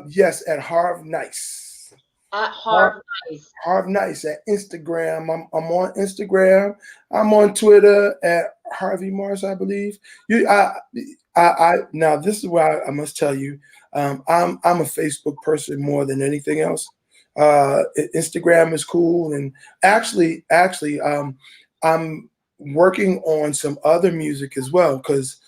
Yes, at Harv Nice. At Harv Nice. Harv Nice at Instagram. I'm on Instagram. I'm on Twitter at Harvey Morris, I believe. Now this is where I must tell you, I'm a Facebook person more than anything else. Instagram is cool, and actually, I'm working on some other music as well because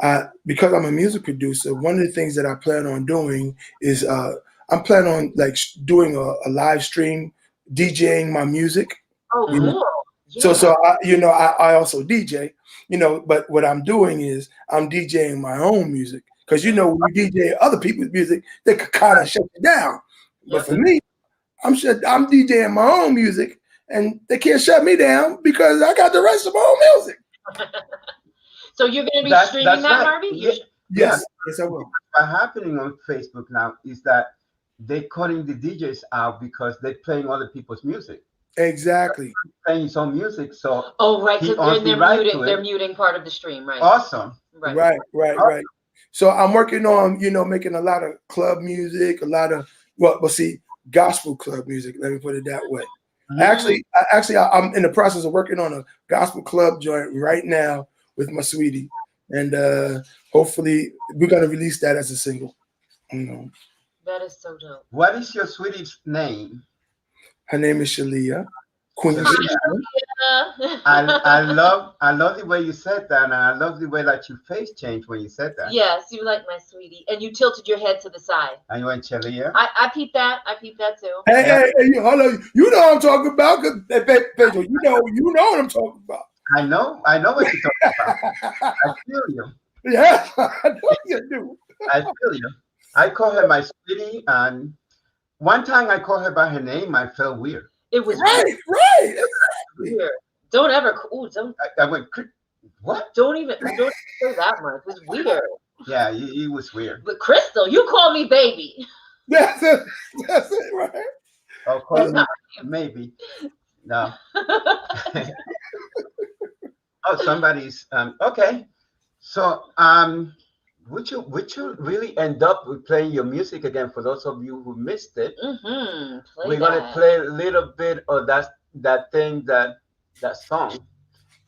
I'm a music producer. One of the things that I plan on doing is I'm planning on like doing a live stream, DJing my music. Oh, cool. Yeah. So I also DJ, but what I'm doing is I'm DJing my own music because when you DJ other people's music, they could kind of shut you down. But for me, I'm DJing my own music, and they can't shut me down because I got the rest of my own music. So you're going to be streaming that, Harvey? Yes, I will. What's happening on Facebook now is that they're cutting the DJs out because they're playing other people's music. Exactly. Playing his own music, so right. So they're muting part of the stream, right? Awesome. Right. So I'm working on making a lot of club music, a lot of gospel club music. Let me put it that way. Actually, I'm in the process of working on a gospel club joint right now with my sweetie, and hopefully we're gonna release that as a single. That is so dope. What is your sweetie's name? Her name is Shalia. Queen Shalia. I love the way you said that, and I love the way that your face changed when you said that. Yes, you like my sweetie, and you tilted your head to the side. And you went Shalia. I peeped that. I peeped that too. Hey, hold on. You know what I'm talking about, Pedro. You know what I'm talking about. I know what you're talking about. I feel you. Yeah, I know you do. I feel you. I call her my sweetie, and one time I called her by her name. I felt weird. It was right. Weird. Don't ever. Don't. I went. What? Don't even say that much. It was weird. Yeah, it was weird. But Crystal, you call me baby. That's it, right? I'll call you maybe. No. Oh, somebody's okay. So would you really end up with playing your music again? For those of you who missed it, we're gonna play a little bit of that song.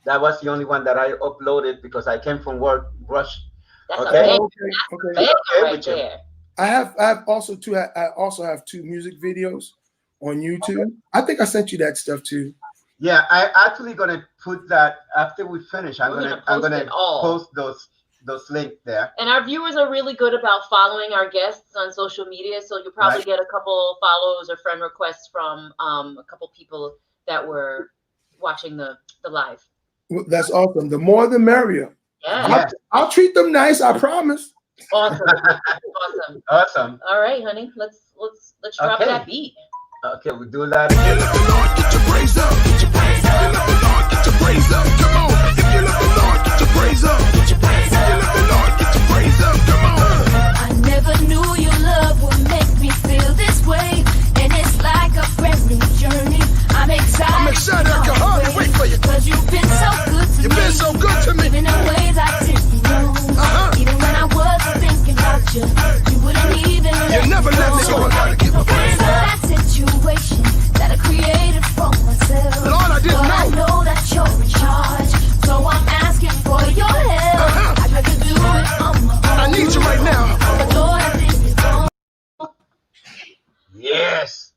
That was the only one that I uploaded because I came from work rushed. Okay. Right there. I also have 2 music videos on YouTube. I think I sent you that stuff too. Yeah, I actually gonna put that after we finish. I'm gonna post those links there. And our viewers are really good about following our guests on social media, so you'll probably get a couple follows or friend requests from a couple people that were watching the live. Well, that's awesome. The more the merrier. Yeah. I'll treat them nice, I promise. Awesome. Awesome. All right, honey. Let's drop that beat. Okay, we do that. If you love the Lord, get your praise up. Get your praise up. If you love the Lord, get your praise up. Come on. If you love the Lord, get your praise up. Get your praise up. If you love the Lord, get your praise up. Come on. I never knew your love would make me feel this way, and it's like a brand new journey. I'm excited. I can hardly wait for you. 'Cause you've been so good to me. You've been so good to me. Even in ways I didn't know. Even when I wasn't thinking about you, you wouldn't even let You never let me go. I gotta keep my praise up. that situation that I created for myself. Lord, I didn't but I know. know that you're in charge, so I'm asking for your help. I'd rather do it on my own. I need you right now. Lord, I think it's on. Yes.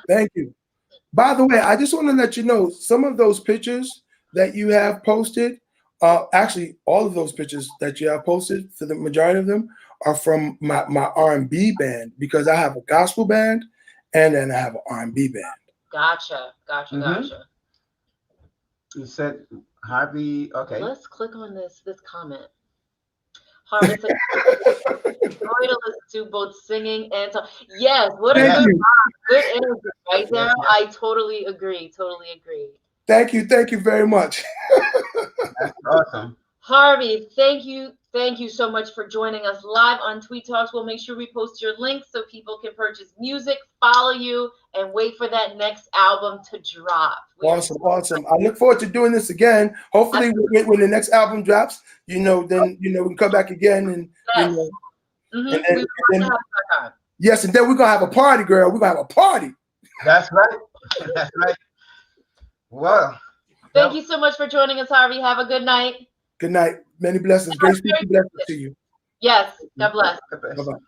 Thank you. By the way, I just want to let you know some of those pictures that you have posted, actually all of those pictures that you have posted, for the majority of them, are from my R&B band, because I have a gospel band and then I have an R&B band. Gotcha. You said Harvey. Okay. Let's click on this comment. Harvey said, "Enjoy to listen to both singing and talk." Yes, what a good energy right there. I totally agree. Thank you very much. That's awesome. Harvey, thank you so much for joining us live on Tweed Talks. We'll make sure we post your links so people can purchase music, follow you, and wait for that next album to drop. Awesome. I look forward to doing this again. Hopefully, when the next album drops, then we can come back again and yes, and then we're gonna have a party, girl. We're gonna have a party. That's right. That's right. Well, thank you so much for joining us, Harvey. Have a good night. Good night. Many blessings. Grace and blessings to you. Yes. God bless. Bye-bye.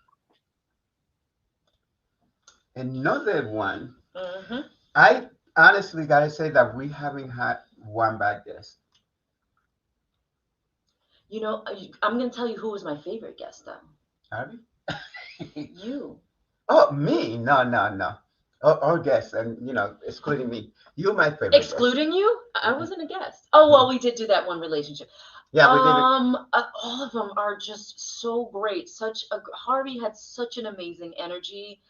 Another one. I honestly gotta say that we haven't had one bad guest. I'm gonna tell you who was my favorite guest, though. Harvey? You. Oh, me? No. All guests, and excluding me. You're my favorite. Excluding you? I wasn't a guest. Oh well, we did do that one relationship. Yeah, we did. All of them are just so great. Harvey had such an amazing energy,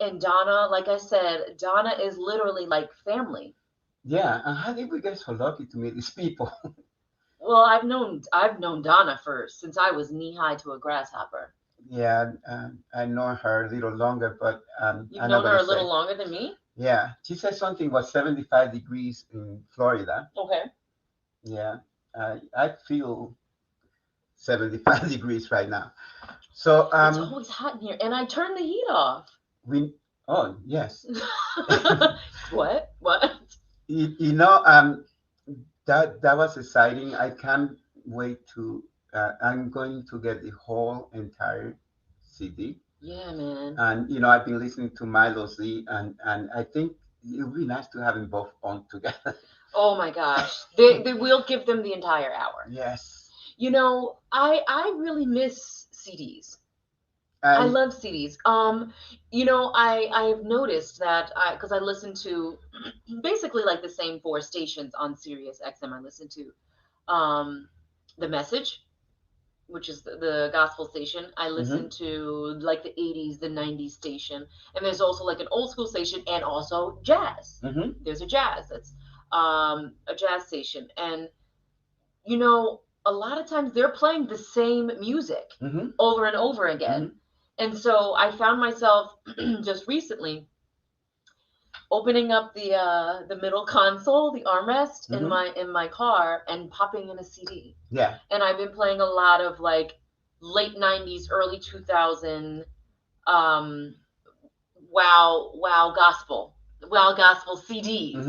and Donna, like I said, Donna is literally like family. Yeah, and how did we get so lucky to meet these people? Well, I've known Donna since I was knee high to a grasshopper. Yeah, I know her a little longer, but you've known her a little longer than me. Yeah, she said something was 75 degrees in Florida. Okay. Yeah, I feel 75 degrees right now. So it's always hot in here, and I turned the heat off. Oh yes. What? That was exciting. I can't wait to. I'm going to get the whole entire CD. Yeah, man. And I've been listening to Milo Z, and I think it would be nice to have them both on together. Oh my gosh, they will give them the entire hour. Yes. I really miss CDs. I love CDs. I've noticed that because I listen to basically like the same 4 stations on Sirius XM. I listen to The Message, which is the gospel station. I listen to like the 80s, the 90s station. And there's also like an old school station and also jazz. There's a jazz. That's a jazz station. And, a lot of times they're playing the same music over and over again. And so I found myself just recently opening up the middle console, the armrest in my car, and popping in a CD. Yeah. And I've been playing a lot of like late 90s, early 2000 wow gospel CDs.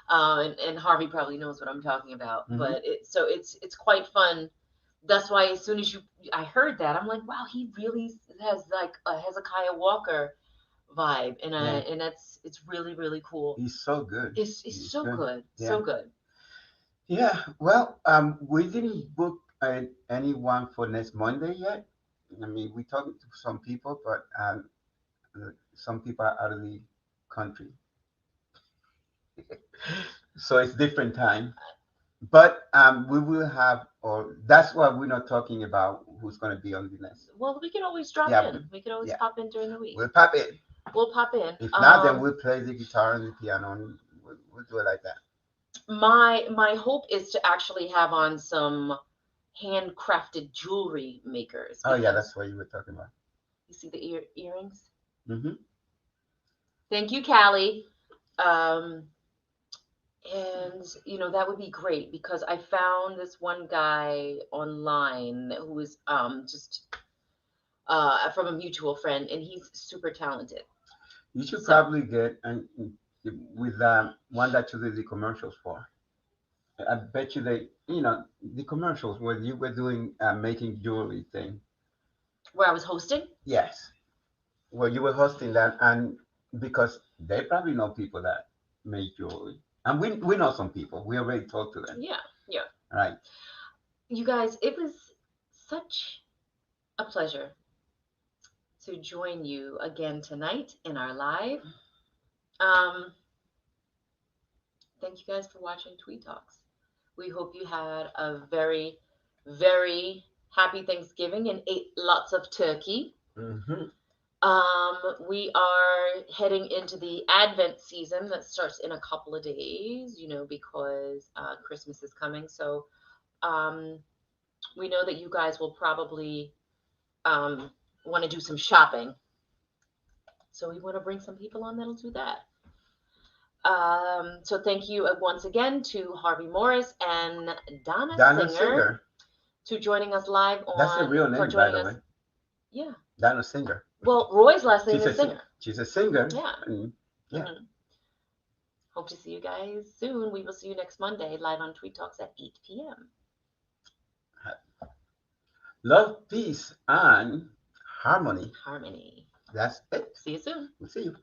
And Harvey probably knows what I'm talking about. But it's quite fun. That's why as soon as I heard that, I'm like, wow, he really has like a Hezekiah Walker vibe, and it's really, really cool. He's so good. It's He's so good, Yeah. so good. Yeah. Well, we didn't book anyone for next Monday yet. I mean, we talked to some people, but some people are out of the country, so it's different time. But we will have, or that's why we're not talking about who's going to be on the next. Well, we can always drop Yeah, in. We could always yeah. pop in during the week. We'll pop in. We'll pop in. If not, then we'll play the guitar and the piano, and we'll do it like that. My hope is to actually have on some handcrafted jewelry makers. Oh yeah, that's what you were talking about. You see the earrings? Mm-hmm. Thank you, Callie. And that would be great because I found this one guy online who was just from a mutual friend, and he's super talented. You should probably get with one that you did the commercials for. I bet you the commercials where you were doing making jewelry thing. Where I was hosting? Yes. Well, you were hosting that, and because they probably know people that make jewelry. And we know some people. We already talked to them. Yeah. All right. You guys, it was such a pleasure to join you again tonight in our live. Thank you guys for watching Tweed Talks. We hope you had a very, very happy Thanksgiving and ate lots of turkey. Mm-hmm. We are heading into the Advent season that starts in a couple of days, because Christmas is coming. So we know that you guys will probably want to do some shopping. So we want to bring some people on that'll do that. So thank you once again to Harvey Morris and Donna Singer to joining us live on. That's a real name, by the way. Yeah. Donna Singer. Well, Roy's last name is Singer. She's a singer. Yeah. Yeah. Mm-hmm. Hope to see you guys soon. We will see you next Monday live on Tweed Talks at 8 p.m. Love, peace, and harmony. Harmony. That's it. See you soon. We'll see you.